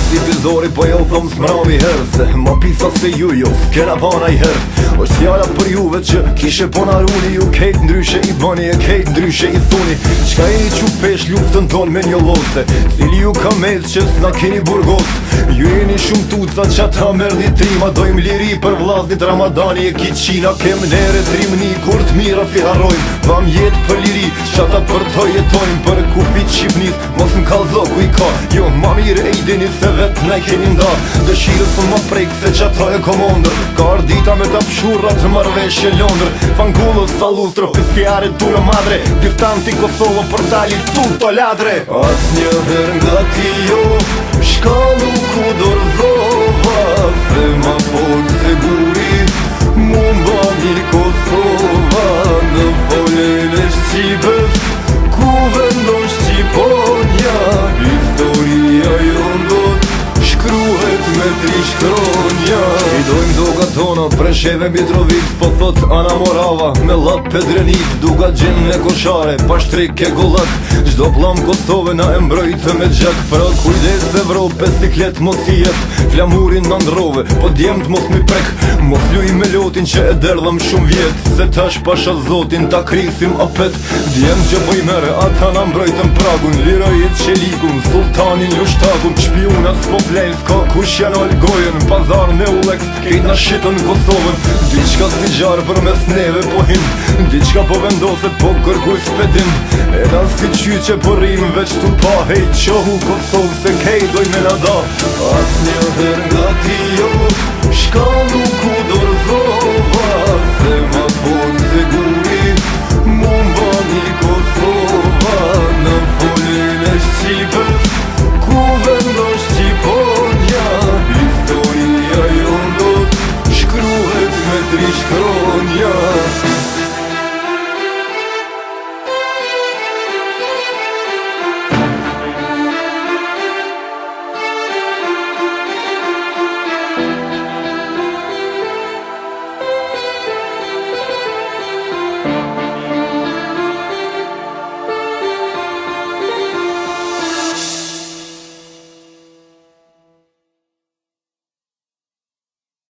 si bizori po jo thom s'mrami herë, se ma pisa se ju jo s'kena pana i herë. Është fjalla për juve që kishe pona runi, ju kejt ndryshe i bani e kejt ndryshe i thuni. Qka i që pesh luftën ton me një lose, cili ju ka mes që s'na keni burgos. Ju jeni shumë tuca që ata merdi trima, dojmë liri për vllaznit Ramadani e kiqina. Kem nere trimni kur t'mira fi harrojmë, vam jetë për liri që ata për të jetojmë. Për kufit Shqipnis mos m'kallzo ku i ka, jo ma mire e i dini se vet ne keni nda. Dëshirës më prek se që ata e komondër, ka ardita me ta pshurra të marveshje Londër. Fangullës sa lustro, pisfjare t'ure madre, diftanti Kosovo për tali tuto ladre. As një her nga ti jo shkallu ku dorëzova, se ma folë se guri mu mba mirë Kosova. Në folën e Shqipës ku vendon Shqiponja, historia jondot shkruhet me tri shkronja. I dojmë doga tona, Presheve, Mitrovic, po thot Ana Morava, me lap Pedrenit, duga gjen e koshare, pashtrik e gollak. Gjdo plam Kosove na e mbrojtë me gjak, pra kujdes Evrope, siklet mos i jep, flamurin në ndrove, po djemt mos mi prek. Mos luj me lotin që e derdhëm shumë vjet, se tash pasha zotin ta krisim apet. Djemt që bëj mere, ata na mbrojtën pragun, lirojit qelikun, sultanin lushtakun. Shpionat s'po plejn, s'ka kush janë algojen, pazar me ulex, kejt na shitën Kosovën. Diqka si gjarë për mes neve po him, diqka po vendoset po kërkuj s'pedim. Edha si qyqe po rrim veç tu pa, hej qohu Kosovë se kej doj me nada. As një her nga ti jo shkallu ku